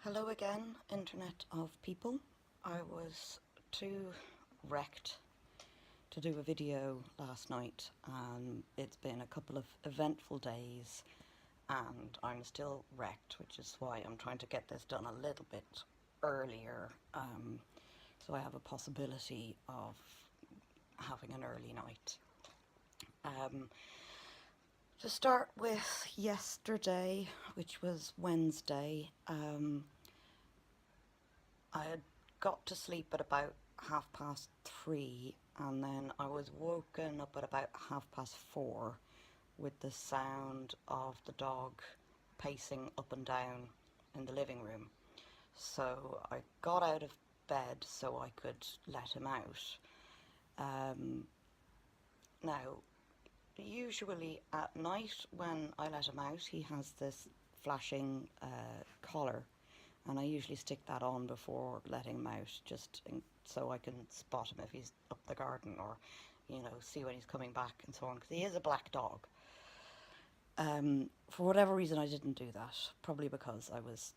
Hello again, Internet of People. I was too wrecked to do a video last night, and it's been a couple of eventful days, and I'm still wrecked, which is why I'm trying to get this done a little bit earlier, so I have a possibility of having an early night. Um, to start with yesterday, which was Wednesday, I had got to sleep at about 3:30, and then I was woken up at about 4:30 with the sound of the dog pacing up and down in the living room. So I got out of bed so I could let him out. Now, usually at night when I let him out, he has this flashing collar, and I usually stick that on before letting him out, so I can spot him if he's up the garden, or see when he's coming back and so on, because he is a black dog. For whatever reason, I didn't do that, probably because I was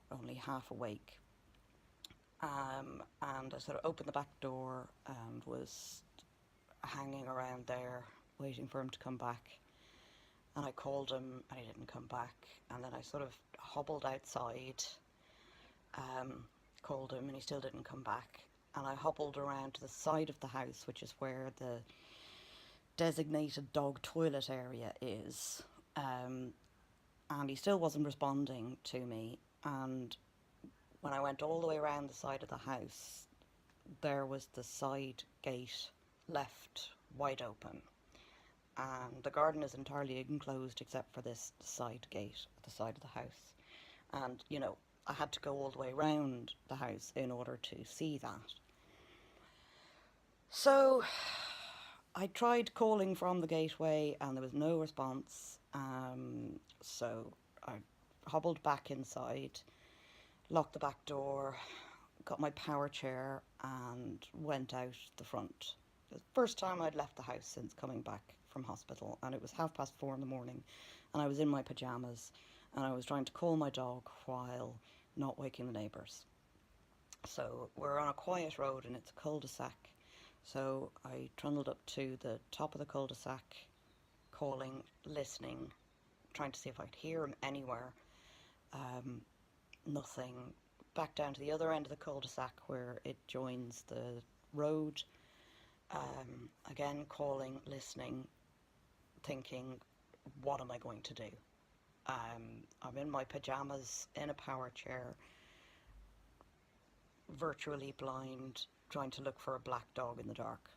only half awake. And I sort of opened the back door and was hanging around there waiting for him to come back, and I called him and he didn't come back, and then I sort of hobbled outside, called him and he still didn't come back, and I hobbled around to the side of the house, which is where the designated dog toilet area is, and he still wasn't responding to me. And when I went all the way around the side of the house, there was the side gate left wide open, and the garden is entirely enclosed except for this side gate at the side of the house. And I had to go all the way around the house in order to see that. So I tried calling from the gateway and there was no response. So I hobbled back inside, locked the back door, got my power chair and went out the front. It was the first time I'd left the house since coming back from hospital, and it was 4:30 in the morning, and I was in my pyjamas, and I was trying to call my dog while not waking the neighbours. So we're on a quiet road and it's a cul-de-sac, so I trundled up to the top of the cul-de-sac, calling, listening, trying to see if I could hear him anywhere. Nothing. Back down to the other end of the cul-de-sac where it joins the road. Again, calling, listening, thinking, what am I going to do? I'm in my pyjamas, in a power chair, virtually blind, trying to look for a black dog in the dark.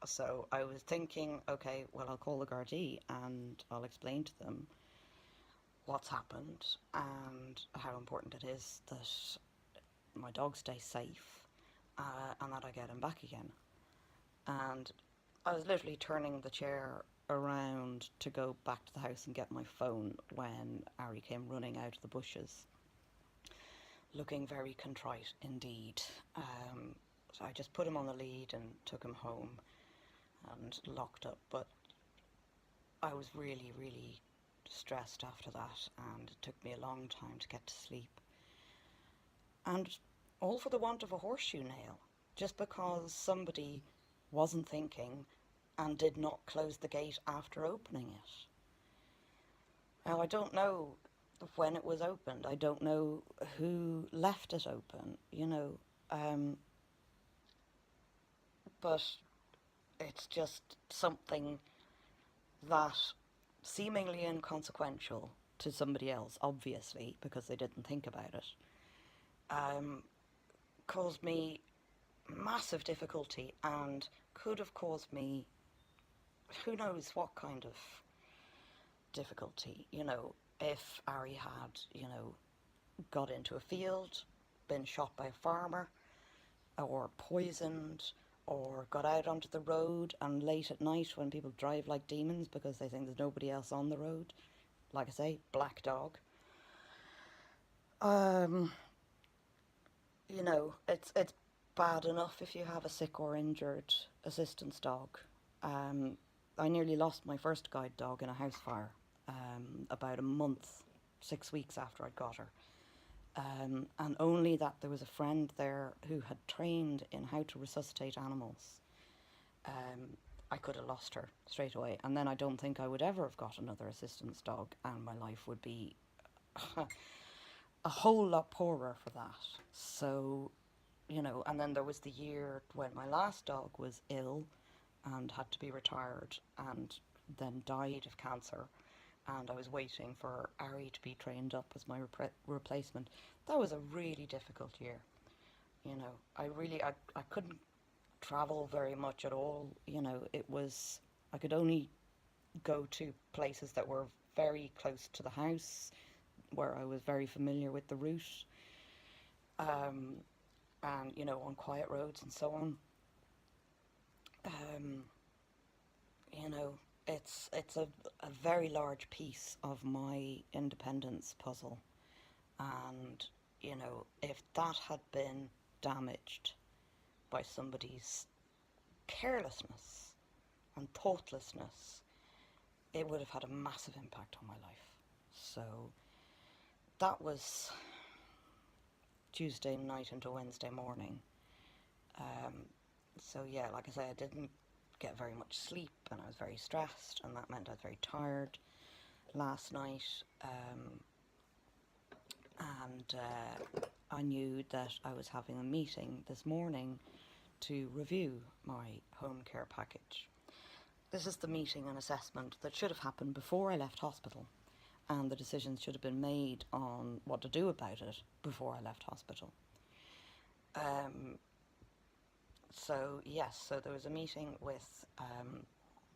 So I was thinking, okay, well, I'll call the Gardaí and I'll explain to them what's happened and how important it is that my dog stay safe, and that I get him back again. And I was literally turning the chair around to go back to the house and get my phone when Ari came running out of the bushes, looking very contrite indeed. So I just put him on the lead and took him home and locked up. But I was really, really stressed after that, and it took me a long time to get to sleep. And all for the want of a horseshoe nail, just because somebody wasn't thinking and did not close the gate after opening it. Now, I don't know when it was opened. I don't know who left it open, but it's just something that seemingly inconsequential to somebody else, obviously, because they didn't think about it, caused me massive difficulty and could have caused me who knows what kind of difficulty. If Ari had, got into a field, been shot by a farmer, or poisoned, or got out onto the road and late at night when people drive like demons because they think there's nobody else on the road, like I say, black dog. It's bad enough if you have a sick or injured assistance dog. I nearly lost my first guide dog in a house fire about a month 6 weeks after I'd got her. And only that there was a friend there who had trained in how to resuscitate animals. I could have lost her straight away. And then I don't think I would ever have got another assistance dog, and my life would be a whole lot poorer for that. So, and then there was the year when my last dog was ill and had to be retired and then died of cancer. And I was waiting for Ari to be trained up as my replacement. That was a really difficult year. I couldn't travel very much at all. I could only go to places that were very close to the house, where I was very familiar with the route, and on quiet roads and so on. It's a very large piece of my independence puzzle, and if that had been damaged by somebody's carelessness and thoughtlessness, it would have had a massive impact on my life. So that was Tuesday night into Wednesday morning. So yeah, like I say, I didn't get very much sleep, and I was very stressed, and that meant I was very tired last night. And I knew that I was having a meeting this morning to review my home care package. This is the meeting and assessment that should have happened before I left hospital, and the decisions should have been made on what to do about it before I left hospital. So there was a meeting with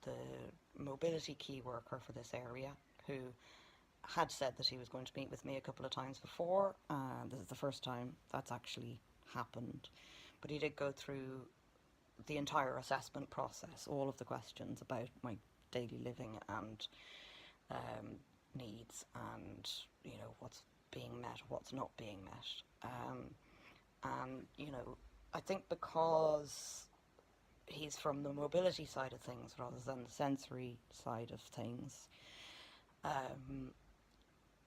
the mobility key worker for this area, who had said that he was going to meet with me a couple of times before. This is the first time that's actually happened. But he did go through the entire assessment process, all of the questions about my daily living and needs, and what's being met, what's not being met. And I think because he's from the mobility side of things rather than the sensory side of things,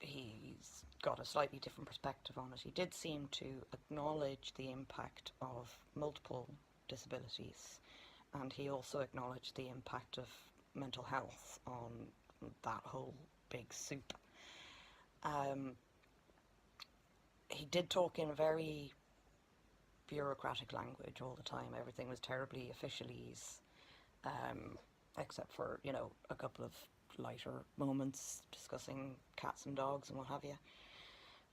he's got a slightly different perspective on it. He did seem to acknowledge the impact of multiple disabilities, and he also acknowledged the impact of mental health on that whole big soup. He did talk in very bureaucratic language all the time. Everything was terribly officialese, except for a couple of lighter moments discussing cats and dogs and what have you.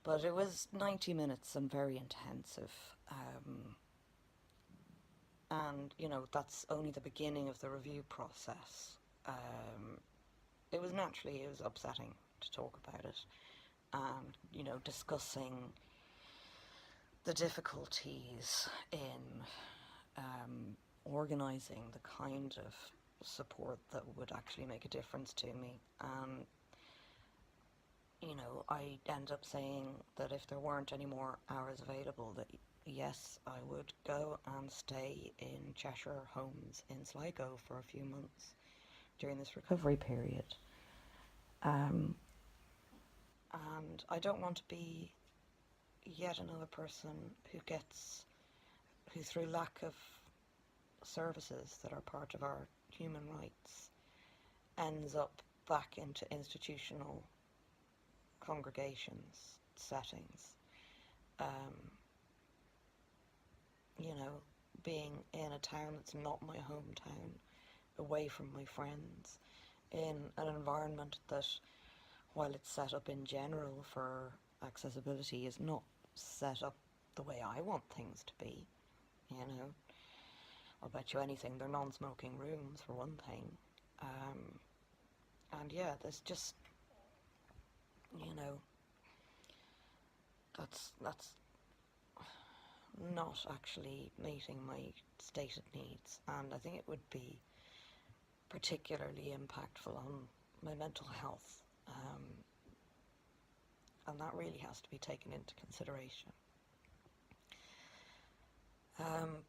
But it was 90 minutes and very intensive, and that's only the beginning of the review process. It was upsetting to talk about it, and discussing the difficulties in organising the kind of support that would actually make a difference to me. And I end up saying that if there weren't any more hours available, that yes, I would go and stay in Cheshire Homes in Sligo for a few months during this recovery period. And I don't want to be yet another person who through lack of services that are part of our human rights, ends up back into institutional congregations, settings, being in a town that's not my hometown, away from my friends, in an environment that, while it's set up in general for accessibility, is not set up the way I want things to be. I'll bet you anything they're non-smoking rooms, for one thing. And yeah, there's just, that's not actually meeting my stated needs, and I think it would be particularly impactful on my mental health, and that really has to be taken into consideration.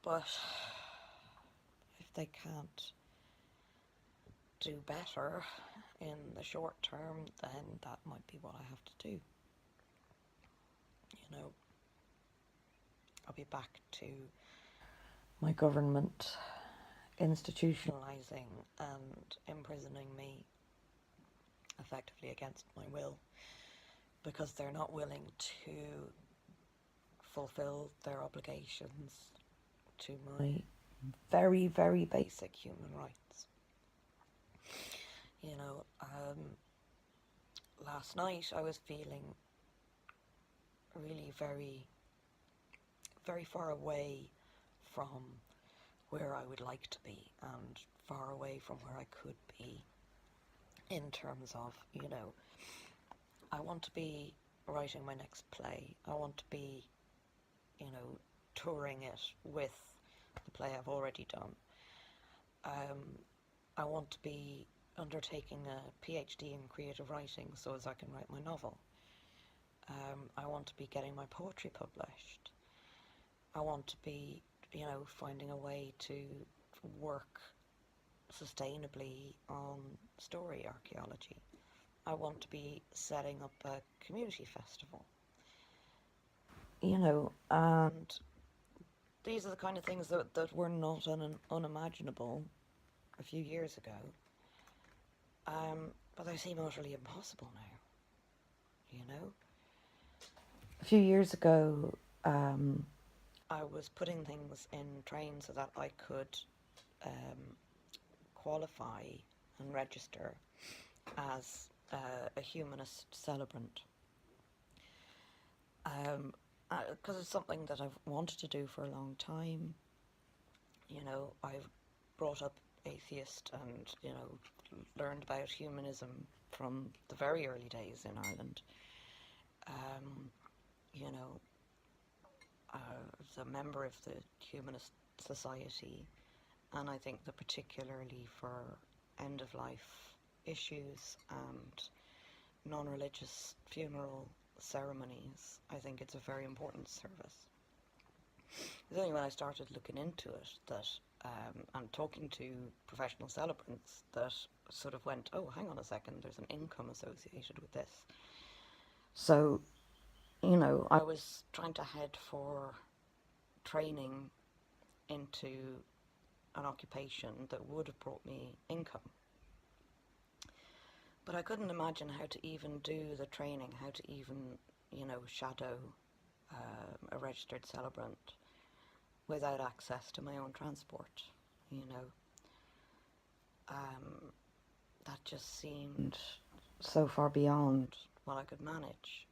But if they can't do better, in the short term, then that might be what I have to do. You know, I'll be back to my government institutionalising and imprisoning me effectively against my will, because they're not willing to fulfill their obligations to my very, very basic human rights. You know, last night I was feeling really very, very far away from where I would like to be, and far away from where I could be in terms of, you know, I want to be writing my next play. I want to be, you know, touring it with the play I've already done. I want to be undertaking a PhD in creative writing so as I can write my novel. I want to be getting my poetry published. I want to be, you know, finding a way to work sustainably on story archaeology. I want to be setting up a community festival. You know, and these are the kind of things that were not unimaginable a few years ago. But they seem utterly impossible now, you know? A few years ago, I was putting things in train so that I could qualify and register as a humanist celebrant. Because it's something that I've wanted to do for a long time. You know, I've brought up atheist and, you know, learned about humanism from the very early days in Ireland. You know, I was a member of the Humanist Society, and I think that particularly for end-of-life issues and non-religious funeral ceremonies, I think it's a very important service. It was only when I started looking into it that, and talking to professional celebrants, that sort of went, oh, hang on a second, there's an income associated with this. So, you know, I was trying to head for training into an occupation that would have brought me income. But I couldn't imagine how to even do the training, how to even, you know, shadow a registered celebrant without access to my own transport, you know. That just seemed so far beyond what I could manage,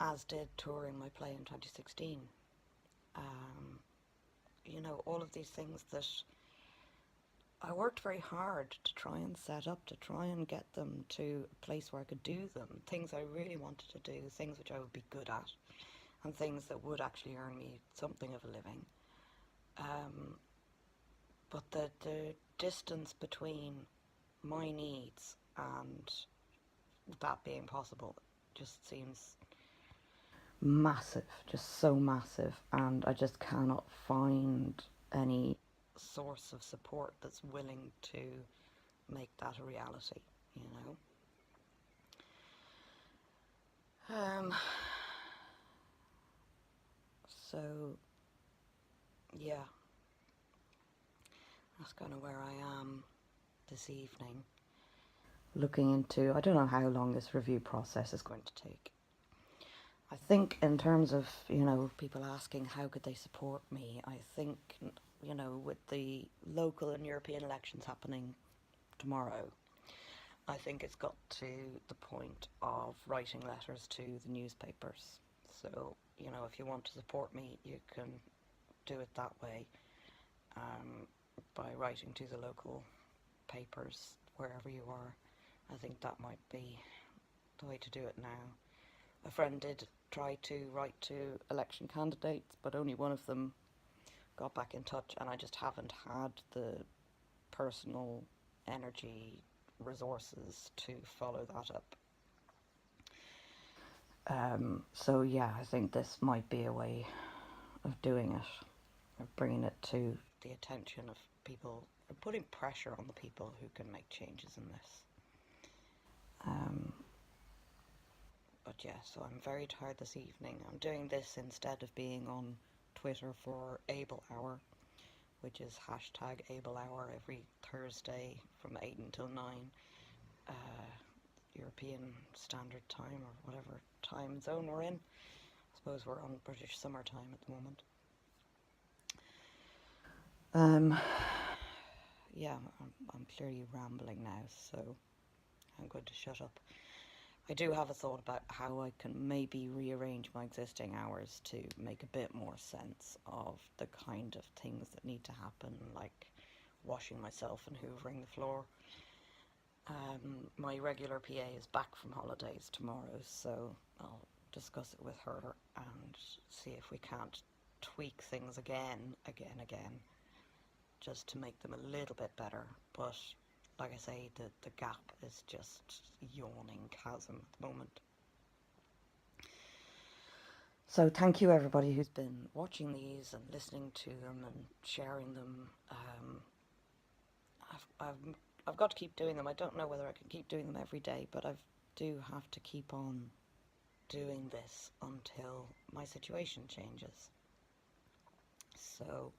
as did touring my play in 2016. You know, all of these things that I worked very hard to try and set up, to try and get them to a place where I could do them, things I really wanted to do, things which I would be good at, and things that would actually earn me something of a living. But the distance between my needs and that being possible just seems massive, just so massive, and I just cannot find any source of support that's willing to make that a reality, you know. So, yeah, that's kind of where I am this evening. Looking into, I don't know how long this review process is going to take. I think in terms of, you know, people asking how could they support me, I think, you know, with the local and European elections happening tomorrow, I think it's got to the point of writing letters to the newspapers. So, you know, if you want to support me, you can do it that way, by writing to the local papers wherever you are. I think that might be the way to do it now. A friend did try to write to election candidates, but only one of them got back in touch, and I just haven't had the personal energy, resources to follow that up. So yeah, I think this might be a way of doing it, of bringing it to the attention of people putting pressure on the people who can make changes in this. But yeah, so I'm very tired this evening. I'm doing this instead of being on Twitter for Able Hour, which is hashtag Able Hour every Thursday from 8 until 9, European Standard Time, or whatever time zone we're in. I suppose we're on British summer time at the moment. Yeah, I'm clearly rambling now, so I'm going to shut up. I do have a thought about how I can maybe rearrange my existing hours to make a bit more sense of the kind of things that need to happen, like washing myself and hoovering the floor. My regular PA is back from holidays tomorrow, so I'll discuss it with her and see if we can't tweak things again, just to make them a little bit better. But like I say, the gap is just yawning chasm at the moment. So thank you everybody who's been watching these and listening to them and sharing them. I've got to keep doing them. I don't know whether I can keep doing them every day, but I do have to keep on doing this until my situation changes. So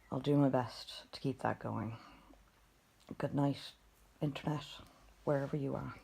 I'll do my best to keep that going. Good night, Internet, wherever you are.